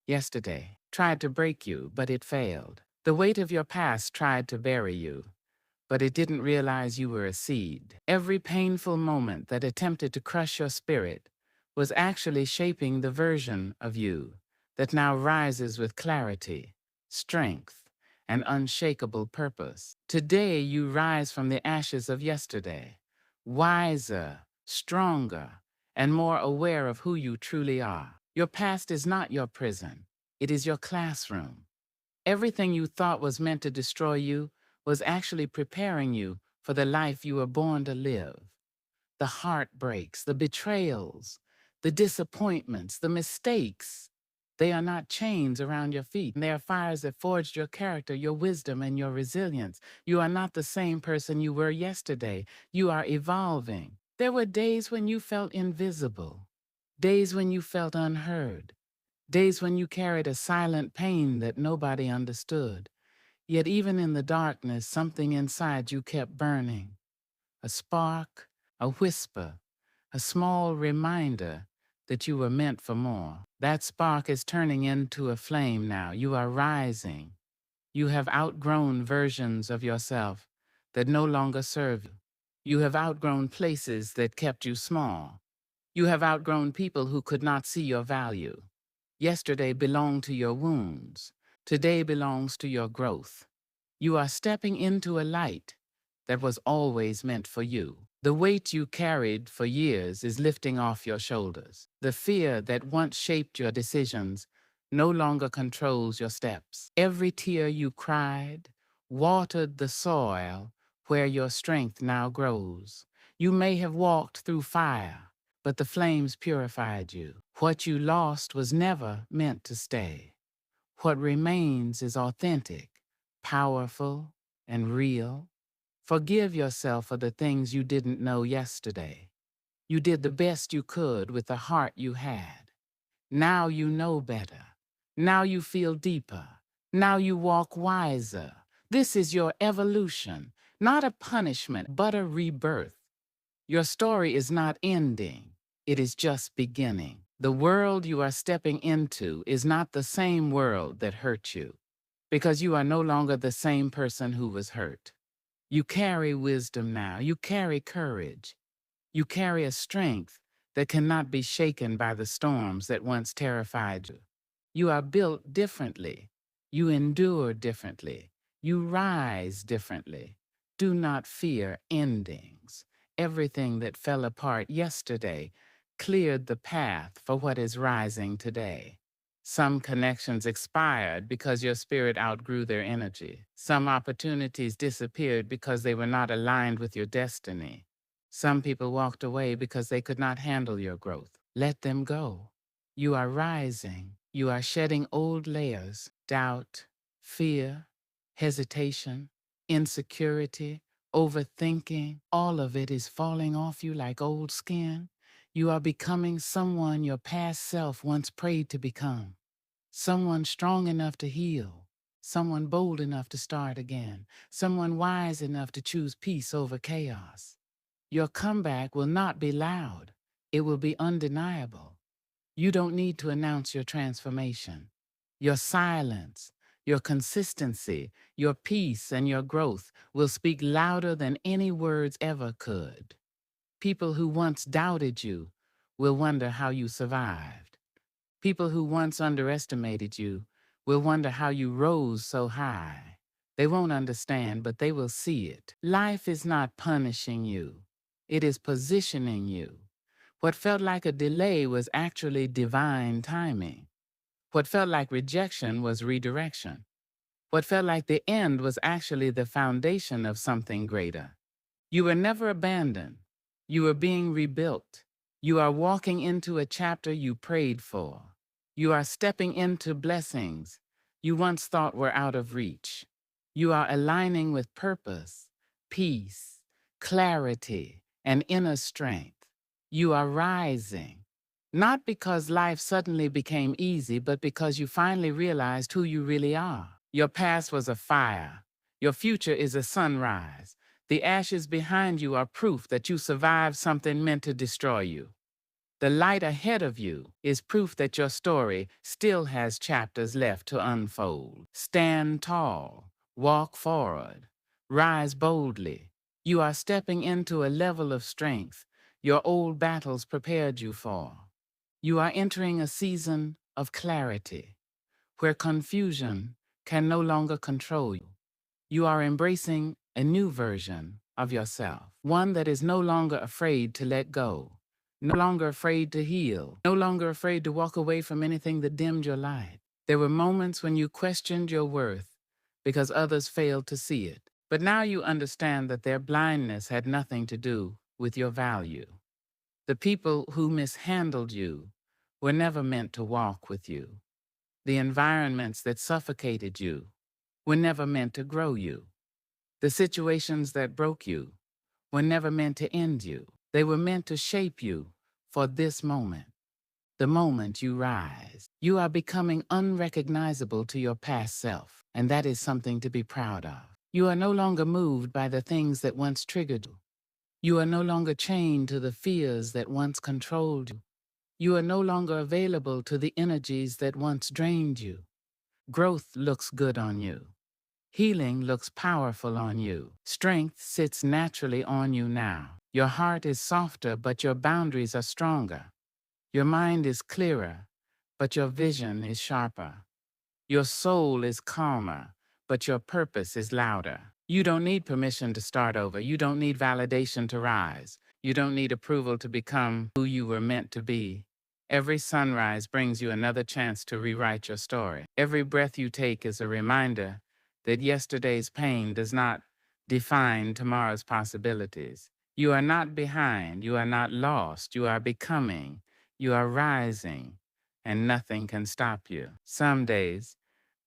yesterday tried to break you, but it failed. The weight of your past tried to bury you, but it didn't realize you were a seed. Every painful moment that attempted to crush your spirit was actually shaping the version of you that now rises with clarity, strength, and unshakable purpose. Today you rise from the ashes of yesterday, wiser, stronger, and more aware of who you truly are. Your past is not your prison, it is your classroom. Everything you thought was meant to destroy you was actually preparing you for the life you were born to live. The heartbreaks, the betrayals, the disappointments, the mistakes, they are not chains around your feet. They are fires that forged your character, your wisdom, and your resilience. You are not the same person you were yesterday. You are evolving. There were days when you felt invisible, days when you felt unheard, days when you carried a silent pain that nobody understood. Yet even in the darkness, something inside you kept burning. A spark, a whisper, a small reminder that you were meant for more. That spark is turning into a flame now. You are rising. You have outgrown versions of yourself that no longer serve you. You have outgrown places that kept you small. You have outgrown people who could not see your value. Yesterday belonged to your wounds. Today belongs to your growth. You are stepping into a light that was always meant for you. The weight you carried for years is lifting off your shoulders. The fear that once shaped your decisions no longer controls your steps. Every tear you cried watered the soil where your strength now grows. You may have walked through fire, but the flames purified you. What you lost was never meant to stay. What remains is authentic, powerful, and real. Forgive yourself for the things you didn't know yesterday. You did the best you could with the heart you had. Now you know better. Now you feel deeper. Now you walk wiser. This is your evolution, not a punishment, but a rebirth. Your story is not ending, it is just beginning. The world you are stepping into is not the same world that hurt you, because you are no longer the same person who was hurt. You carry wisdom now. You carry courage. You carry a strength that cannot be shaken by the storms that once terrified you. You are built differently. You endure differently. You rise differently. Do not fear endings. Everything that fell apart yesterday cleared the path for what is rising today. Some connections expired because your spirit outgrew their energy. Some opportunities disappeared because they were not aligned with your destiny. Some people walked away because they could not handle your growth. Let them go. You are rising. You are shedding old layers, doubt, fear, hesitation, insecurity, overthinking. All of it is falling off you like old skin. You are becoming someone your past self once prayed to become. Someone strong enough to heal. Someone bold enough to start again. Someone wise enough to choose peace over chaos. Your comeback will not be loud. It will be undeniable. You don't need to announce your transformation. Your silence, your consistency, your peace, and your growth will speak louder than any words ever could. People who once doubted you will wonder how you survived. People who once underestimated you will wonder how you rose so high. They won't understand, but they will see it. Life is not punishing you. It is positioning you. What felt like a delay was actually divine timing. What felt like rejection was redirection. What felt like the end was actually the foundation of something greater. You were never abandoned. You were being rebuilt. You are walking into a chapter you prayed for. You are stepping into blessings you once thought were out of reach. You are aligning with purpose, peace, clarity, and inner strength. You are rising, not because life suddenly became easy, but because you finally realized who you really are. Your past was a fire. Your future is a sunrise. The ashes behind you are proof that you survived something meant to destroy you. The light ahead of you is proof that your story still has chapters left to unfold. Stand tall, walk forward, rise boldly. You are stepping into a level of strength your old battles prepared you for. You are entering a season of clarity where confusion can no longer control you. You are embracing a new version of yourself, one that is no longer afraid to let go, no longer afraid to heal, no longer afraid to walk away from anything that dimmed your light. There were moments when you questioned your worth because others failed to see it. But now you understand that their blindness had nothing to do with your value. The people who mishandled you were never meant to walk with you. The environments that suffocated you were never meant to grow you. The situations that broke you were never meant to end you. They were meant to shape you for this moment, the moment you rise. You are becoming unrecognizable to your past self, and that is something to be proud of. You are no longer moved by the things that once triggered you. You are no longer chained to the fears that once controlled you. You are no longer available to the energies that once drained you. Growth looks good on you. Healing looks powerful on you. Strength sits naturally on you now. Your heart is softer, but your boundaries are stronger. Your mind is clearer, but your vision is sharper. Your soul is calmer, but your purpose is louder. You don't need permission to start over. You don't need validation to rise. You don't need approval to become who you were meant to be. Every sunrise brings you another chance to rewrite your story. Every breath you take is a reminder that yesterday's pain does not define tomorrow's possibilities. You are not behind. You are not lost. You are becoming. You are rising, and nothing can stop you. Some days,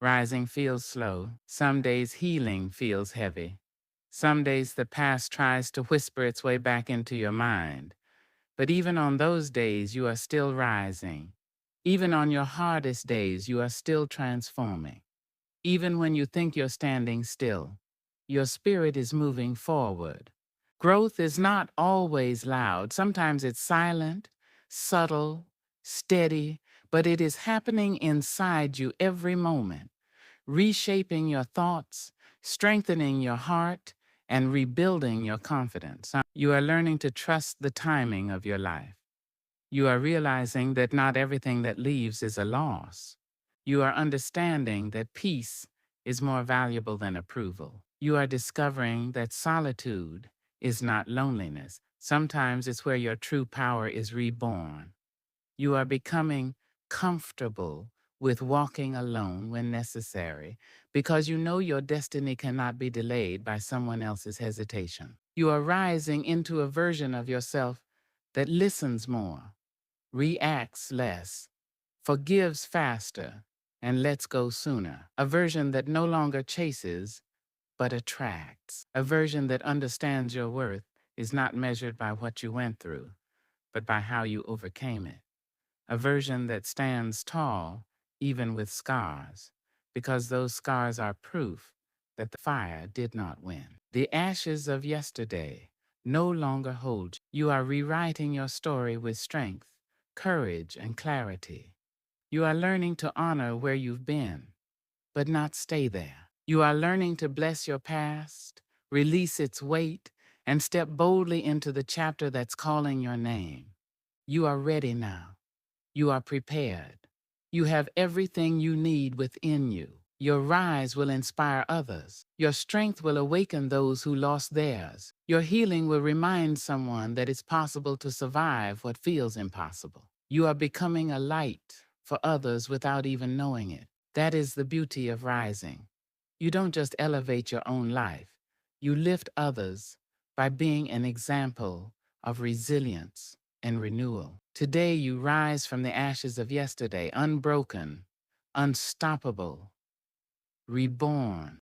rising feels slow. Some days, healing feels heavy. Some days, the past tries to whisper its way back into your mind. But even on those days, you are still rising. Even on your hardest days, you are still transforming. Even when you think you're standing still, your spirit is moving forward. Growth is not always loud. Sometimes it's silent, subtle, steady, but it is happening inside you every moment, reshaping your thoughts, strengthening your heart, and rebuilding your confidence. You are learning to trust the timing of your life. You are realizing that not everything that leaves is a loss. You are understanding that peace is more valuable than approval. You are discovering that solitude is not loneliness. Sometimes it's where your true power is reborn. You are becoming comfortable with walking alone when necessary because you know your destiny cannot be delayed by someone else's hesitation. You are rising into a version of yourself that listens more, reacts less, forgives faster, and lets go sooner. A version that no longer chases, but attracts. A version that understands your worth is not measured by what you went through, but by how you overcame it. A version that stands tall, even with scars, because those scars are proof that the fire did not win. The ashes of yesterday no longer hold you. You are rewriting your story with strength, courage, and clarity. You are learning to honor where you've been, but not stay there. You are learning to bless your past, release its weight, and step boldly into the chapter that's calling your name. You are ready now. You are prepared. You have everything you need within you. Your rise will inspire others. Your strength will awaken those who lost theirs. Your healing will remind someone that it's possible to survive what feels impossible. You are becoming a light for others without even knowing it. That is the beauty of rising. You don't just elevate your own life. You lift others by being an example of resilience and renewal. Today you rise from the ashes of yesterday, unbroken, unstoppable, reborn.